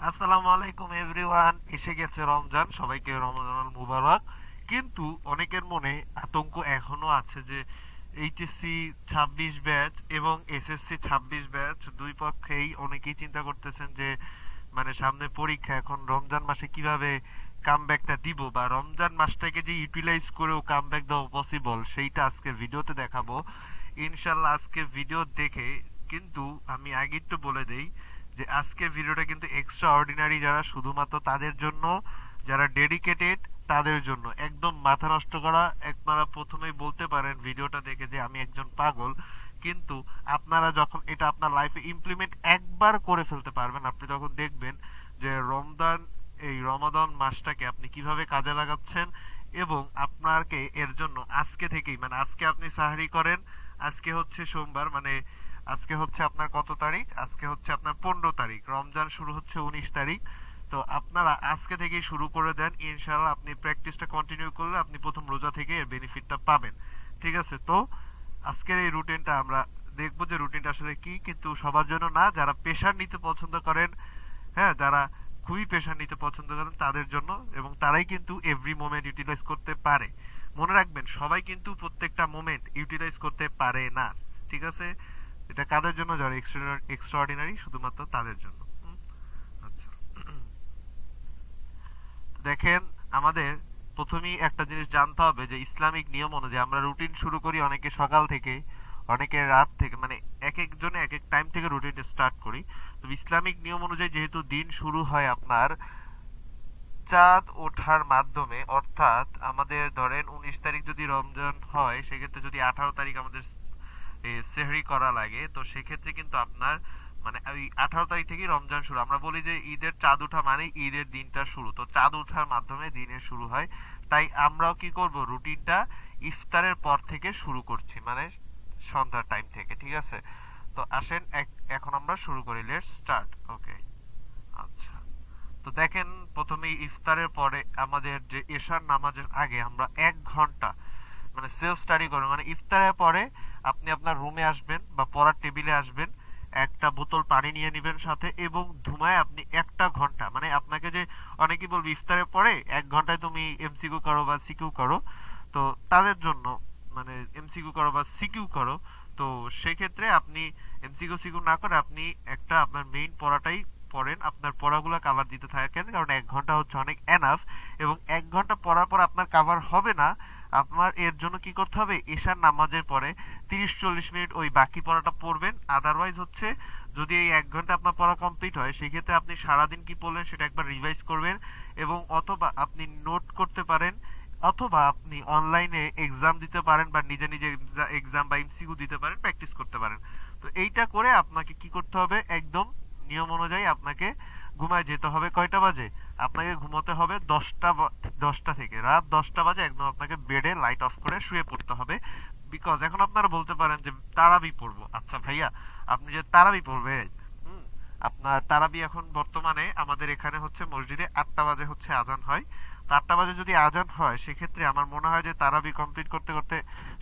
আসসালামু আলাইকুম এভরিওয়ান। এসে গেছে রমজান, সবাইকে রমজান মুবারক। কিন্তু অনেকের মনে আতঙ্ক এখনো আছে যে এইচএসসি 26 ব্যাচ এবং এসএসসি 26 ব্যাচ দুই পক্ষেই অনেকেই চিন্তা করতেছেন যে মানে সামনে পরীক্ষা, এখন রমজান মাসে কিভাবে কামব্যাকটা দিব বা রমজান মাসটাকে যে ইউটিলাইজ করেও কামব্যাক দেওয়া পসিবল সেইটা আজকের ভিডিওতে দেখাবো ইনশাল্লাহ। আজকের ভিডিও দেখে কিন্তু আমি আগে একটু বলে দেই যে আজকের ভিডিওটা কিন্তু এক্সট্রা অর্ডিনারি, যারা শুধুমাত্র তাদের জন্য, যারা ডেডিকেটেড তাদের জন্য। একদম মাথা নষ্ট করা, আপনারা প্রথমেই বলতে পারেন ভিডিওটা দেখে যে আমি একজন পাগল, কিন্তু আপনারা যখন এটা আপনার লাইফে ইমপ্লিমেন্ট একবার করে ফেলতে পারবেন, আপনি তখন দেখবেন যে রমাদান মাসটাকে আপনি কিভাবে কাজে লাগাচ্ছেন। এবং আপনাকে এর জন্য আজকে থেকেই, মানে আজকে আপনি সাহরি করেন, আজকে হচ্ছে সোমবার, মানে আজকে হচ্ছে আপনার কত তারিখ, আজকে হচ্ছে আপনার 15 তারিখ, রমজান শুরু হচ্ছে 19 তারিখ। তো আপনারা আজকে থেকেই শুরু করে দেন, ইনশাআল্লাহ আপনি প্র্যাকটিসটা কন্টিনিউ করলে আপনি প্রথম রোজা থেকে এর বেনিফিটটা পাবেন। ঠিক আছে? তো আজকের এই রুটিনটা আমরা দেখবো যে রুটিনটা আসলে কি, কিন্তু সবার জন্য না, যারা প্রেশার নিতে পছন্দ করেন, হ্যাঁ, যারা খুবই প্রেশার নিতে পছন্দ করেন তাদের জন্য, এবং তারাই কিন্তু এভরি মোমেন্ট ইউটিলাইজ করতে পারে। মনে রাখবেন, সবাই কিন্তু প্রত্যেকটা মোমেন্ট ইউটিলাইজ করতে পারে না। ঠিক আছে? এটা কাদের জন্য? যারা এক্সট্রা অর্ডিনারি, শুধুমাত্র তাদের জন্য। আচ্ছা, দেখেন, আমাদের প্রথমেই একটা জিনিস জানতে হবে যে ইসলামিক নিয়ম অনুযায়ী আমরা রুটিন শুরু করি অনেকে সকাল থেকে, অনেকে রাত থেকে, মানে এক একজনে এক এক টাইম থেকে রুটিন স্টার্ট করি। তো ইসলামিক নিয়ম অনুযায়ী যেহেতু দিন শুরু হয় আপনার চাঁদ ওঠার মাধ্যমে, অর্থাৎ আমাদের ধরেন 19 তারিখ যদি রমজান হয়, সেক্ষেত্রে যদি 18 তারিখ আমাদের সেহরি করা লাগে, তো সেক্ষেত্রে কিন্তু আপনার মানে ওই 18 তারিখ থেকেই রমজান শুরু। আমরা বলি যে ঈদের চাঁদ ওঠা মানে ঈদের দিনটা শুরু, তো চাঁদ ওঠার মাধ্যমে দিনের শুরু হয়। তাই আমরাও কি করব, রুটিনটা ইফতারের পর থেকে শুরু করছি, মানে সন্ধ্যার টাইম থেকে। ঠিক আছে? তো আসেন এখন আমরা শুরু করি, লেটস স্টার্ট। ওকে, আচ্ছা। তো দেখেন, প্রথমে ইফতারের পরে আমাদের যে এশার নামাজের আগে আমরা 1 ঘন্টা মানে সেলফ স্টাডি করবেন। মানে ইফতারের পরে আপনি আপনার রুমে আসবেন বা পড়ার টেবিলে আসবেন, একটা বোতল পানি নিয়ে নেবেন সাথে, এবং ধুমায় আপনি 1টা ঘন্টা, মানে আপনাকে যে অনেকেই বলবে ইফতারের পরে 1 ঘন্টায় তুমি এমসিকিউ করো বা সিকিউ করো, তো তাদের জন্য মানে এমসিকিউ করো বা সিকিউ করো। তো সেক্ষেত্রে আপনি এমসিকিউ সিকিউ না করে আপনি একটা আপনার মেইন পড়াটাই পড়েন, আপনার পড়াগুলো কাভার দিতে থাকেন, কারণ 1 ঘন্টা হচ্ছে অনেক এনাফ। এবং 1 ঘন্টা পড়ার পর আপনার কাভার হবে না, আপনার এর জন্য কি করতে হবে, এশার নামাজের পরে 30-40 মিনিট ওই বাকি পড়াটা পড়বেন। আদারওয়াইজ হচ্ছে, যদি এই 1 ঘন্টা আপনার পড়া কমপ্লিট হয়, সেক্ষেত্রে আপনি সারাদিন কি পড়লেন সেটা একবার রিভাইজ করবেন, এবং অথবা আপনি নোট করতে পারেন, অথবা আপনি অনলাইনে এক্সাম দিতে পারেন, বা নিজে নিজে এক্সাম বা এমসিকিউ দিতে পারেন, প্র্যাকটিস করতে পারেন। তো এইটা করে আপনাকে কি করতে হবে, একদম নিয়ম অনুযায়ী আপনাকে ঘুমায় যেতে হবে। কয়টা বাজে? আপনাকে ঘুমোতে হবে 10টা থেকে, রাত 10টা বাজে একদম আপনাকে বেডে লাইট অফ করে শুয়ে পড়তে হবে। বিকজ এখন আপনারা বলতে পারেন যে তারাবি পড়বো। আচ্ছা ভাইয়া, আপনি যে তারাবি পড়বে, হুম, আপনার তারাবি এখন বর্তমানে আমাদের এখানে হচ্ছে মসজিদে 8টা বাজে হচ্ছে আজান হয়। তো 8টা বাজে যদি আজান হয়, সেক্ষেত্রে আমার মনে হয় যে তারাবি কমপ্লিট করতে করতে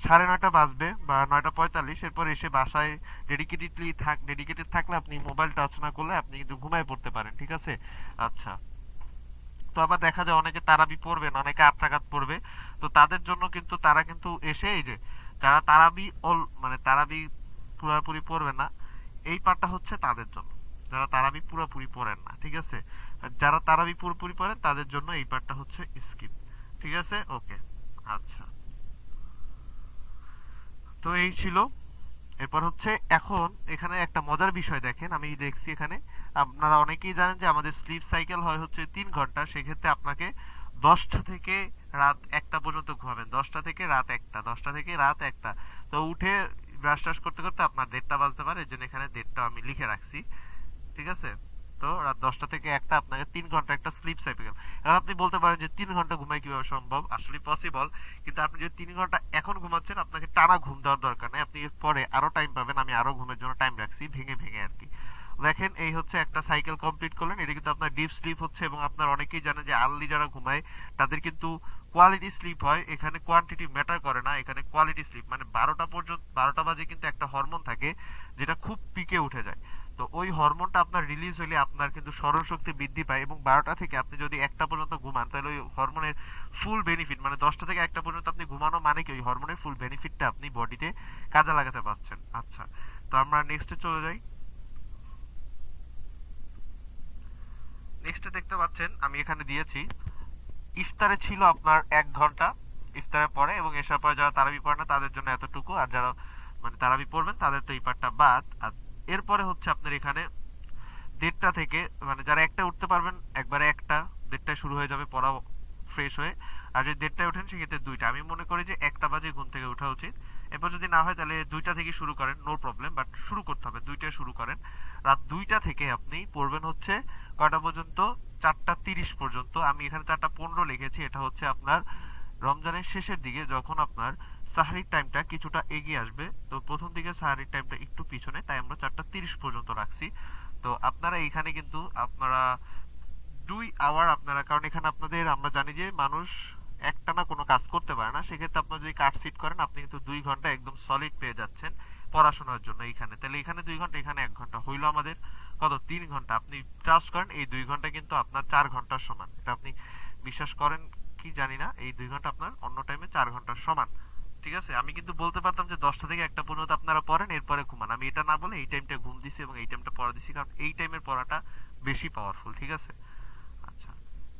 9:30 বাজবে বা 9:45। এরপর এসে বাসায় ডেডিকেটেড থাকলে আপনি মোবাইল টাচ না করলে আপনি কিন্তু ঘুমায় পড়তে পারেন। ঠিক আছে? আচ্ছা। তো আবার দেখা যায় অনেকে তারাবি পড়বেন, অনেকে 8 রাকাত পড়বে। তো তাদের জন্য কিন্তু তারা কিন্তু এসে এই যে যারা মানে তারাবি পুরোপুরি পড়বে না, এই পার্টটা হচ্ছে তাদের জন্য, যারা তারাবি পুরোপুরি পড়েন না। ঠিক আছে? আর যারা তারাবি পুরোপুরি পড়েন তাদের জন্য এই পার্টটা হচ্ছে স্কিপ। ঠিক আছে? ওকে, আচ্ছা। তো এই ছিল। এরপর হচ্ছে, এখন এখানে একটা মজার বিষয় দেখেন, আমি দেখছি এখানে, আপনারা অনেকেই জানেন যে আমাদের স্লিপ সাইকেল হয় হচ্ছে 3 ঘন্টা। সেক্ষেত্রে আপনাকে 10টা থেকে রাত 1টা পর্যন্ত ঘুমাবেন, 10টা থেকে রাত 1টা, 10টা থেকে রাত 1টা। তো উঠে ব্রাশ টাশ করতে করতে আপনার 1:30 বাজতে পারে, এর জন্য এখানে 1:30 আমি লিখে রাখছি। ঠিক আছে? তো রাত 10টা থেকে 1টা আপনাকে 3 ঘন্টা একটা স্লিপ সাইকেল। এখন আপনি বলতে পারেন যে 3 ঘন্টা ঘুমাই কিভাবে সম্ভব? আসলে পসিবল, কিন্তু আপনি যদি 3 ঘন্টা এখন ঘুমাচ্ছেন, আপনাকে টানা ঘুম দেওয়ার দরকার নেই, আপনি এর পরে আরো টাইম পাবেন। আমি আরো ঘুমের জন্য টাইম রাখছি ভেঙে ভেঙে আর কি। দেখেন, এই হচ্ছে একটা সাইকেল কমপ্লিট করলেন, এটা কিন্তু আপনার ডিপ স্লিপ হচ্ছে। এবং আপনার অনেকেই জানে যে আর্লি যারা ঘুমায় তাদের কিন্তু কোয়ালিটি স্লিপ হয়, এখানে কোয়ান্টিটি ম্যাটার করে না, এখানে কোয়ালিটি স্লিপ। মানে 12টা বাজে কিন্তু একটা হরমোন থাকে যেটা খুব পিকে উঠে যায়। তো ওই হরমোনটা আপনার রিলিজ হলে আপনার কিন্তু স্মরণ শক্তি বৃদ্ধি পায়, এবং 12টা থেকে আপনি যদি 1টা পর্যন্ত ঘুমান তাহলে ওই হরমোনের ফুল বেনিফিট, মানে 10টা থেকে 1টা পর্যন্ত আপনি ঘুমানো মানে কি ওই হরমোনের ফুল বেনিফিটটা আপনি বডিতে কাজে লাগাতে পারছেন। আচ্ছা, তো আমরা নেক্সটে চলে যাই। নেক্সটে দেখতে পাচ্ছেন আমি এখানে দিয়েছি ইফতারে ছিল আপনার 1 ঘন্টা ইফতারের পরে, এবং এসার পরে যারা তারাবি পড়ে না তাদের জন্য এতটুকু, আর যারা মানে তারাবি পড়বেন তাদের তো এই পার্টটা বাদ। আর এরপরে হচ্ছে আপনার এখানে 1:30 থেকে, মানে যারা একটা উঠতে পারবেন একবারে একটা, 1:30টায় শুরু হয়ে যাবে পড়া ফ্রেশ হয়ে। আর যদি 1:30টায় ওঠেন সেক্ষেত্রে 2টা, আমি মনে করি যে 1টা বাজে ঘুম থেকে ওঠা উচিত। এরপর যদি না হয় তাহলে 2টা থেকে শুরু করেন, নো প্রবলেম, বাট শুরু করতে হবে 2টায় শুরু করেন। রাত 2টা থেকে আপনি পড়বেন হচ্ছে কয়টা পর্যন্ত, 4টা 30 পর্যন্ত। আমি এখানে 4টা 15 লিখেছি, এটা হচ্ছে আপনার রমজানের শেষের দিকে যখন আপনার সাহারির টাইমটা কিছুটা এগিয়ে আসবে। তো প্রথম দিকে সাহারির টাইমটা একটু পিছনে, তাই আমরা 4টা 30 পর্যন্ত রাখছি। তো আপনারা এইখানে কিন্তু আপনারা 2 আওয়ার আপনারা, কারণ এখানে আপনাদের আমরা জানি যে মানুষ একটানা কোনো কাজ করতে পারে না, সেক্ষেত্রে আপনারা যদি কাট সিট করেন আপনি কিন্তু 2 ঘন্টা একদম সলিড পেয়ে যাচ্ছেন পড়াশোনার জন্য এইখানে। তাহলে এখানে 2 ঘন্টা, এখানে 1 ঘন্টা, হইলো আমাদের কত, 3 ঘন্টা। আপনি ট্রাস্ট করেন এই 2 ঘন্টা কিন্তু আপনার 4 ঘন্টার সমান, এটা আপনি বিশ্বাস করেন কি জানি না, এই 2 ঘন্টা আপনার অন্য টাইমে 4 ঘন্টার সমান। ঠিক আছে, আমি কিন্তু বলতে পারতাম যে 10টা থেকে 1টা পর্যন্ত আপনারা পড়েন এরপরে ঘুমান, আমি এটা না বলে এই টাইমটা ঘুম দিছি এবং এই টাইমটা পড়া দিছি, কারণ এই টাইমের পড়াটা বেশি পাওয়ারফুল। ঠিক আছে, আচ্ছা,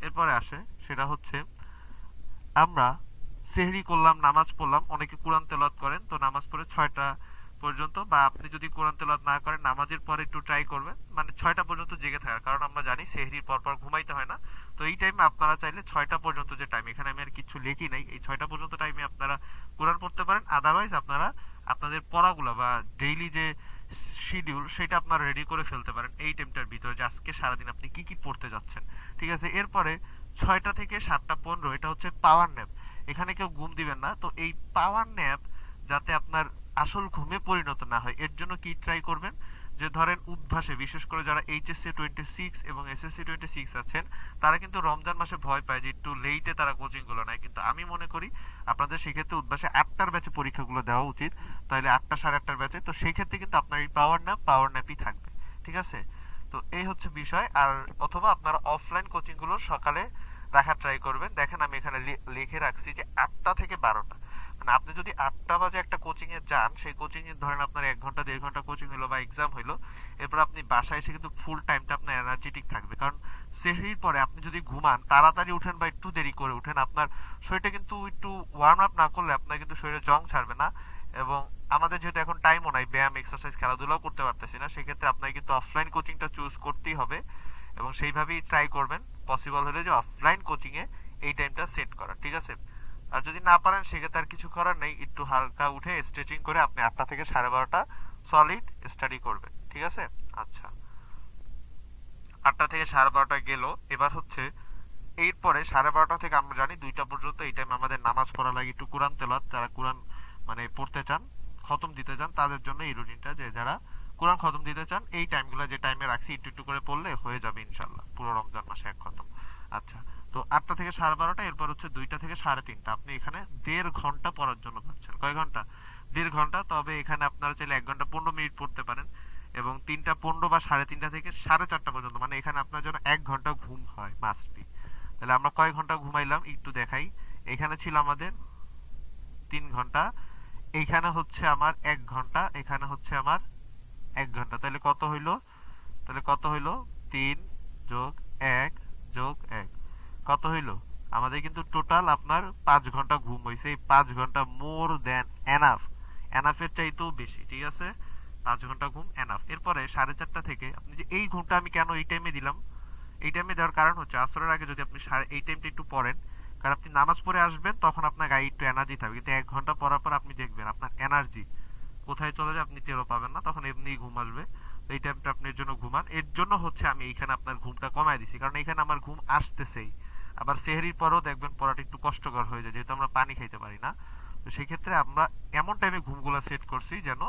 এরপরে আসে সেটা হচ্ছে আমরা সেহরি করলাম, নামাজ পড়লাম, অনেকে কোরআন তেলাওয়াত করেন, তো নামাজ পড়ে 6টা পর্যন্ত, বা আপনি যদি কোরআন তেলাওয়াত না করেন নামাজের পরে একটু ট্রাই করবেন মানে 6টা পর্যন্ত জেগে থাকার, কারণ আমরা জানি সেহরির পর পর ঘুমাইতে হয় না। তো এই টাইমে আপনারা চাইলে 6টা পর্যন্ত যে টাইম, এখানে আমি আর কিছু লিখি নাই, এই 6টা পর্যন্ত টাইমে আপনারা কোরআন পড়তে পারেন। আদারওয়াইজ আপনারা আপনাদের পড়াগুলো বা ডেইলি যে শিডিউল সেটা আপনারা রেডি করে ফেলতে পারেন এই টাইমটার ভিতরে, যে আজকে সারাদিন আপনি কি কি পড়তে যাচ্ছেন। ঠিক আছে, এরপরে 6টা থেকে 7টা 15 এটা হচ্ছে পাওয়ার ন্যাপ। এখানে কেউ ঘুম দিবেন না, তো এই পাওয়ার ন্যাপ যাতে আপনার আসল ঘুমে পরিণত না হয় এর জন্য কি ট্রাই করবেন, যে ধরেন উদ্ভাসে, বিশেষ করে যারা HSC 26 এবং SSC 26 আছেন তারা কিন্তু রমজান মাসে ভয় পায় যে একটু লেটে তারা কোচিং গুলো নেয়, কিন্তু আমি মনে করি আপনাদের সেক্ষেত্রে উদ্ভাসে 8টার ব্যাচে পরীক্ষাগুলো দেওয়া উচিত, তাহলে 8টা 8:30টার ব্যাচে, তো সেই ক্ষেত্রে কিন্তু আপনার এই পাওয়ার ন্যাপই থাকবে। ঠিক আছে, তো এই হচ্ছে বিষয়। আর অথবা আপনারা অফলাইন কোচিং গুলো সকালে রাখার ট্রাই করবেন। দেখেন আমি এখানে লিখে রাখছি যে 8টা থেকে 12টা, মানে আপনি যদি 8টা বাজে একটা কোচিং এ যান, সেই কোচিং এ ধরেন আপনার 1 ঘন্টা 1.5 ঘন্টা কোচিং হলো বা এক্সাম হইলো, এরপর আপনি বাসায় এসে কিন্তু ফুল টাইমটা আপনার এনার্জেটিক থাকবে, কারণ সেহরির পরে আপনি যদি ঘুমান, তাড়াতাড়ি উঠেন বা একটু দেরি করে উঠেন, আপনার শরীরটা কিন্তু একটু ওয়ার্ম আপ না করলে আপনার কিন্তু শরীরে জং ছাড়বে না। এবং আমাদের যেহেতু এখন টাইমও নাই, ব্যায়াম এক্সারসাইজ খেলাধুলাও করতে পারতেছি না, সেক্ষেত্রে আপনাকে কিন্তু অফলাইন কোচিংটা চুজ করতেই হবে, এবং সেইভাবেই ট্রাই করবেন পসিবল হলে যে অফলাইন কোচিং এ এই টাইমটা সেট করা। ঠিক আছে, আর যদি না পারেন সেক্ষেত্রে আর কিছু করার নেই, একটু হালকা উঠে স্ট্রেচিং করে আপনি 8টা থেকে 12:30 সলিড স্টাডি করবেন। ঠিক আছে, আচ্ছা, 8টা থেকে 12:30 গেল। এবার হচ্ছে এরপরে 12:30 থেকে আমরা জানি 2টা পর্যন্ত এই টাইম আমাদের নামাজ পড়া লাগে, একটু কোরআন তেলাওয়াত, যারা কোরআন মানে পড়তে চান, খতম দিতে চান তাদের জন্য এই রুটিনটা, যে যারা কোরআন খতম দিতে চান এই টাইমগুলো যে টাইমে রাখছি একটু একটু করে পড়লে হয়ে যাবে ইনশাল্লাহ পুরো রমজান মাসে এক খতম। আচ্ছা, তো 8টা থেকে 12:30, এরপর হচ্ছে 2টা থেকে 3:30, আপনি এখানে 1.5 ঘন্টা পড়ার জন্য পাচ্ছেন। কয় ঘন্টা? 1.5 ঘন্টা। তবে এখানে আপনারা চাইলে 1 ঘন্টা 15 মিনিট পড়তে পারেন, এবং 3টা 15 বা 3:30 থেকে 4:30 পর্যন্ত, মানে এখানে আপনার জন্য 1 ঘন্টা ঘুম হয় মাস্ট বি। তাহলে আমরা কয় ঘন্টা ঘুমাইলাম একটু দেখাই। এখানে ছিল আমাদের 3 ঘন্টা, এইখানে হচ্ছে আমার 1 ঘন্টা, এখানে হচ্ছে আমার 1 ঘন্টা, তাহলে কত হইলো? তাহলে কত হইলো? 3+1+1 কত হইলো? আমাদের কিন্তু টোটাল আপনার 5 ঘন্টা ঘুম হয়েছে। এই 5 ঘন্টা মোর দেন এনাফ, এনাফের চাইতেও বেশি। ঠিক আছে, 5 ঘন্টা ঘুম এনাফ। এরপরে 4:30 থেকে আপনি যে এই ঘুমটা আমি কেন এই টাইমে দিলাম, এই টাইমে দেওয়ার কারণ হচ্ছে আসরের আগে যদি আপনি এই টাইমটা একটু পড়েন, কারণ আপনি নামাজ পড়ে আসবেন তখন আপনার গায়ে একটু এনার্জি থাকবে, কিন্তু 1 ঘন্টা পড়ার পর আপনি দেখবেন আপনার এনার্জি কোথায় চলে যায় আপনি টেরও পাবেন না, তখন এমনি ঘুম আসবে। তো এই টাইমটা আপনি এর জন্য ঘুমান, এর জন্য হচ্ছে আমি এইখানে আপনার ঘুমটা কমায় দিছি, কারণ এইখানে আমার ঘুম আসতেছেই। আবার সেহরির পরেও দেখবেন পড়াটা একটু কষ্টকর হয়ে যায়, যেহেতু আমরা পানি খাইতে পারি না। তো সেই ক্ষেত্রে আমরা এমন টাইমে ঘুমগুলো সেট করছি যেন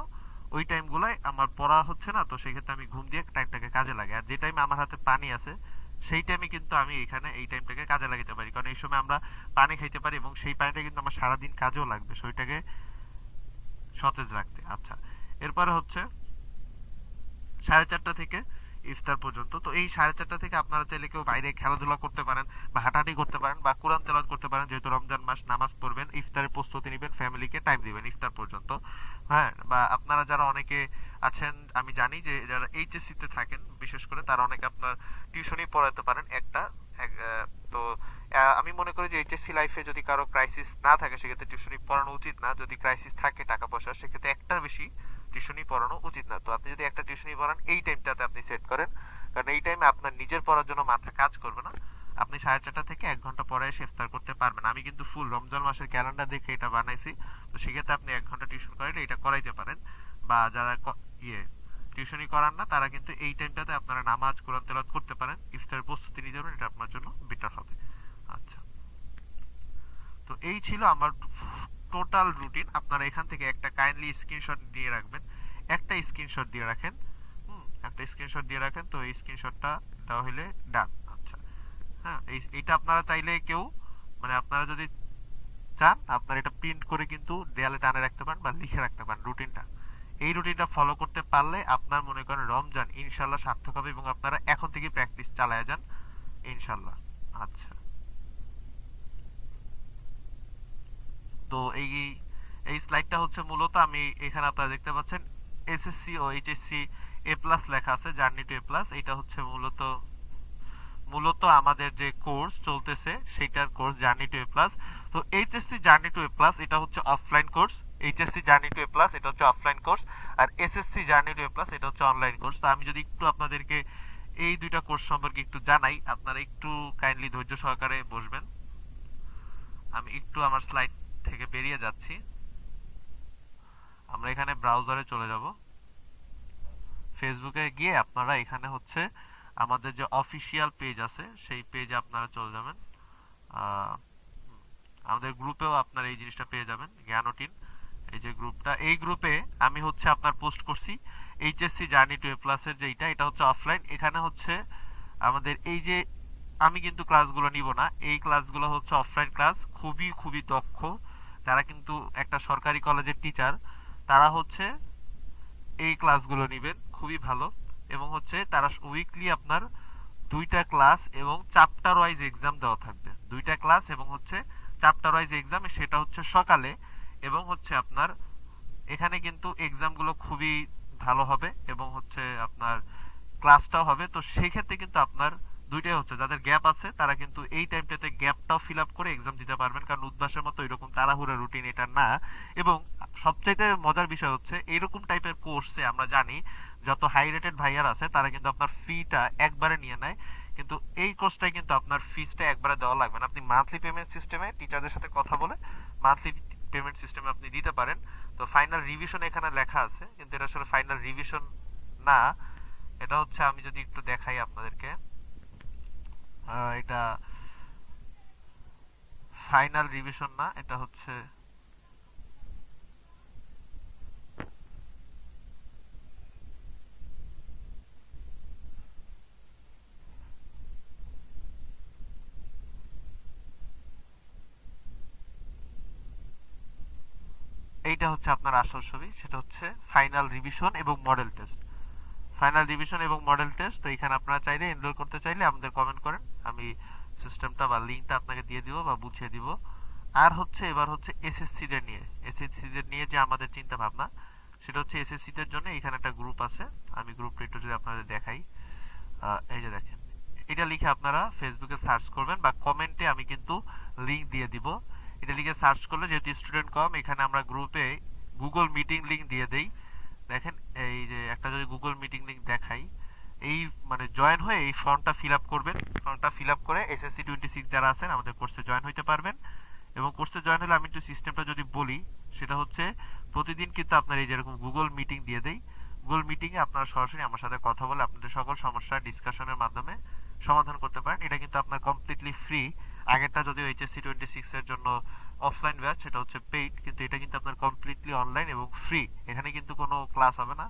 ওই টাইমগুলোয় আমার পড়া হচ্ছে না, তো সেই ক্ষেত্রে আমি ঘুম দিয়ে টাইমটাকে কাজে লাগে। আর যে টাইমে আমার হাতে পানি আছে সেই টাইমে কিন্তু আমি এখানে এই টাইমটাকে কাজে লাগাতে পারি, কারণ এই সময় আমরা পানি খাইতে পারি এবং সেই পানিটা কিন্তু আমার সারাদিন কাজেও লাগবে শরীরটাকে সতেজ রাখতে। আচ্ছা, এরপরে হচ্ছে 4:30 থেকে ইফতার পর্যন্ত। তো এই 4:30 থেকে আপনারা চাইলে কেউ বাইরে খেলাধুলা করতে পারেন বা হাঁটাহাঁটি করতে পারেন বা কোরআন তেলাওয়াত করতে পারেন, যেহেতু রমজান মাস নামাজ পড়বেন, ইফতারের প্রস্তুতি নেবেন, ফ্যামিলিকে টাইম দিবেন ইফতার পর্যন্ত। হ্যাঁ, বা আপনারা যারা অনেকে আছেন, আমি জানি যে যারা এইচএসসি তে থাকেন বিশেষ করে, তারা অনেকে আপনার টিউশনই পড়াতে পারেন একটা তো আমি মনে করি যে এইচএসসি লাইফে যদি কারো ক্রাইসিস না থাকে সেক্ষেত্রে টিউশনি পড়ানো উচিত না। যদি ক্রাইসিস থাকে টাকা পয়সা, সেক্ষেত্রে একটার বেশি টিউশনি পড়ানো উচিত না। তো আপনি যদি একটা টিউশনি পড়ান, এই টাইমটাতে আপনি সেট করেন, কারণ এই টাইমে আপনার নিজের পড়ার জন্য মাথা কাজ করবে না। আপনি 4:30 থেকে 1 ঘন্টা পরে এসে ইফতার করতে পারবেন। আমি কিন্তু ফুল রমজান মাসের ক্যালেন্ডার দেখে এটা বানাইছি। তো সেক্ষেত্রে আপনি 1 ঘন্টা টিউশন করাইলে এটা করাইতে পারেন। বা যারা টিউশনি করান না, তারা কিন্তু এই টাইমটাতে আপনারা নামাজ কোরআন তেলাওয়াত করতে পারেন, ইফতারের প্রস্তুতি নিতে পারেন, এটা আপনার জন্য বেটার হবে। আচ্ছা, তো এই ছিল আমার টোটাল রুটিন। আপনারা এখান থেকে একটা কাইন্ডলি স্ক্রিনশট দিয়ে রাখবেন, একটা স্ক্রিনশট দিয়ে রাখেন। একটা স্ক্রিনশট দিয়ে রাখেন, তো এই স্ক্রিনশটটা দেওয়া হলে ডান। আচ্ছা, হ্যাঁ, এইটা আপনারা চাইলে কেউ, মানে আপনারা যদি চান আপনারা এটা প্রিন্ট করে কিন্তু দেয়ালে টানে রাখতে পারেন বা লিখে রাখতে পারেন রুটিনটা। এই রুটিনটা ফলো করতে পারলে আপনার মনে করেন রমজান ইনশাল্লাহ সার্থক হবে, এবং আপনারা এখন থেকে প্র্যাকটিস চালায় যান ইনশাল্লাহ। আচ্ছা, তো এই স্লাইডটা হচ্ছে মূলত, আমি এখানে আপনারা দেখতে পাচ্ছেন এসএসসি ও এইচএসসি এ প্লাস লেখা আছে, জার্নি টু এ প্লাস। এটা হচ্ছে মূলত মূলত আমাদের যে কোর্স চলতেছে সেটার course, journey to A plus. তো HSC journey to A plus এটা হচ্ছে offline course, HSC journey to A plus এটা হচ্ছে অফলাইন কোর্স, আর SSC journey to A plus এটা হচ্ছে অনলাইন কোর্স। তো আমি যদি একটু আপনাদেরকে এই দুইটা কোর্স সম্পর্কে একটু জানাই, আপনারা একটু কাইন্ডলি ধৈর্য সহকারে বসবেন। আমি একটু আমার স্লাইড থেকে বেরিয়ে যাচ্ছি, আমরা এখানে ব্রাউজারে চলে যাব। ফেসবুকে গিয়ে আপনারা এখানে হচ্ছে আমাদের যে অফিসিয়াল পেজ আছে সেই পেজে আপনারা চলে যাবেন। আহ, আমাদের গ্রুপেও আপনারা এই জিনিসটা পেয়ে যাবেন, জ্ঞানটিন এই যে গ্রুপটা, এই গ্রুপে আমি হচ্ছে আপনার পোস্ট করছি HSC journey to A plus এর যেটা, এটা হচ্ছে অফলাইন। এখানে হচ্ছে আমাদের এই যে, আমি কিন্তু ক্লাসগুলো নিব না, এই ক্লাসগুলো হচ্ছে অফলাইন ক্লাস, খুবই খুবই দক্ষ যারা কিন্তু একটা সরকারি কলেজের টিচার, তারা হচ্ছে এই ক্লাসগুলো নেবেন, খুবই ভালো। এবং হচ্ছে তারা উইকলি আপনার 2টা ক্লাস এবং চ্যাপ্টার ওয়াইজ এক্সাম দেওয়া থাকবে, 2টা ক্লাস এবং হচ্ছে চ্যাপ্টার ওয়াইজ এক্সাম, সেটা হচ্ছে সকালে। এবং হচ্ছে আপনার এখানে কিন্তু এক্সামগুলো খুবই ভালো হবে এবং হচ্ছে আপনার ক্লাসটাও হবে। তো সেই ক্ষেত্রে কিন্তু আপনার দুইটাই হচ্ছে, যাদের গ্যাপ আছে তারা কিন্তু এই টাইমটাতে গ্যাপটাও ফিল আপ করে এক্সাম দিতে পারবেন, কারণ উদ্ভাসের মতো এরকম তাড়াহুড়া রুটিন এটা না। এবং সবচাইতে মজার বিষয় হচ্ছে এরকম টাইপের কোর্সে আমরা জানি যত হাই রেটেড ভাইয়ার আছে তারা কিন্তু আপনার ফিটা একবারে নিয়ে নেয়, কিন্তু এই কোর্সটাই কিন্তু আপনার ফিসটা একবারে দেওয়া লাগবে না। আপনি মান্থলি পেমেন্ট সিস্টেমে টিচারদের সাথে কথা বলে মান্থলি পেমেন্ট সিস্টেমে আপনি দিতে পারেন। তো ফাইনাল রিভিশন এখানে লেখা আছে, কিন্তু এটা আসলে ফাইনাল রিভিশন না, এটা হচ্ছে, আমি যদি একটু দেখাই আপনাদেরকে, এটা ফাইনাল রিভিশন না, এটা হচ্ছে, এইটা হচ্ছে আপনার আসল ছবি, সেটা হচ্ছে ফাইনাল রিভিশন এবং মডেল টেস্ট। ফাইনাল রিভিশন এবং মডেল টেস্ট, তো এখানে আপনারা চাইলে এনরোল করতে চাইলে আমাদের কমেন্ট করেন, আমি সিস্টেমটা বা লিঙ্কটা আপনাকে দিয়ে দিব বা বুঝিয়ে দিব। আর হচ্ছে এবার হচ্ছে এসএসসি দের নিয়ে, এসএসসি দের নিয়ে যে আমাদের চিন্তা ভাবনা, সেটা হচ্ছে এসএসসি দের জন্য এখানে একটা গ্রুপ আছে। আমি গ্রুপটা একটু যদি আপনাদের দেখাই, এই যে দেখেন, এটা লিখে আপনারা ফেসবুকে সার্চ করবেন বা কমেন্টে আমি কিন্তু লিঙ্ক দিয়ে দিব। এটা লিখে সার্চ করলে, যেহেতু স্টুডেন্ট কম, এখানে আমরা গ্রুপে গুগল মিটিং লিঙ্ক দিয়ে দেই। দেখেন, এই যে একটা যদি গুগল মিটিং লিঙ্ক দেখাই, এই মানে জয়েন হয়ে এই ফর্মটা ফিল আপ করবেন। ফর্মটা ফিল আপ করে SSC 26 যারা আছেন আমাদের কোর্সে জয়েন হইতে পারবেন। এবং কোর্সে জয়েন হলে আমি একটু সিস্টেমটা যদি বলি, সেটা হচ্ছে প্রতিদিন কিন্তু আপনার এই যেরকম গুগল মিটিং দিয়ে দেই, গুগল মিটিং এ আপনারা সরাসরি আমার সাথে কথা বলে আপনাদের সকল সমস্যা ডিসকাশনের মাধ্যমে সমাধান করতে পারেন। এটা কিন্তু আপনার কমপ্লিটলি ফ্রি। আগেরটা যদিও HSC 26 এর জন্য অফলাইন ব্যাচ, সেটা হচ্ছে পেইড, কিন্তু এটা কিন্তু আপনার কমপ্লিটলি অনলাইন এবং ফ্রি। এখানে কিন্তু কোনো ক্লাস হবে না,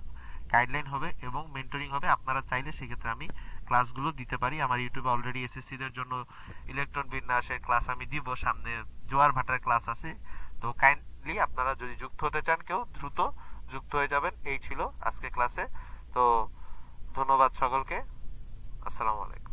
গাইডলাইন হবে এবং মেন্টরিং হবে। আপনারা চাইলে সেক্ষেত্রে আমি ক্লাসগুলো দিতে পারি। আমার ইউটিউবে অলরেডি এসএসসি দের জন্য ইলেকট্রন বিন্যাসের ক্লাস আমি দিব, সামনে জোয়ার ভাটার ক্লাস আছে। তো কাইন্ডলি আপনারা যদি যুক্ত হতে চান কেউ, দ্রুত যুক্ত হয়ে যাবেন। এই ছিল আজকে ক্লাসে। তো ধন্যবাদ সকলকে। আসসালামু আলাইকুম।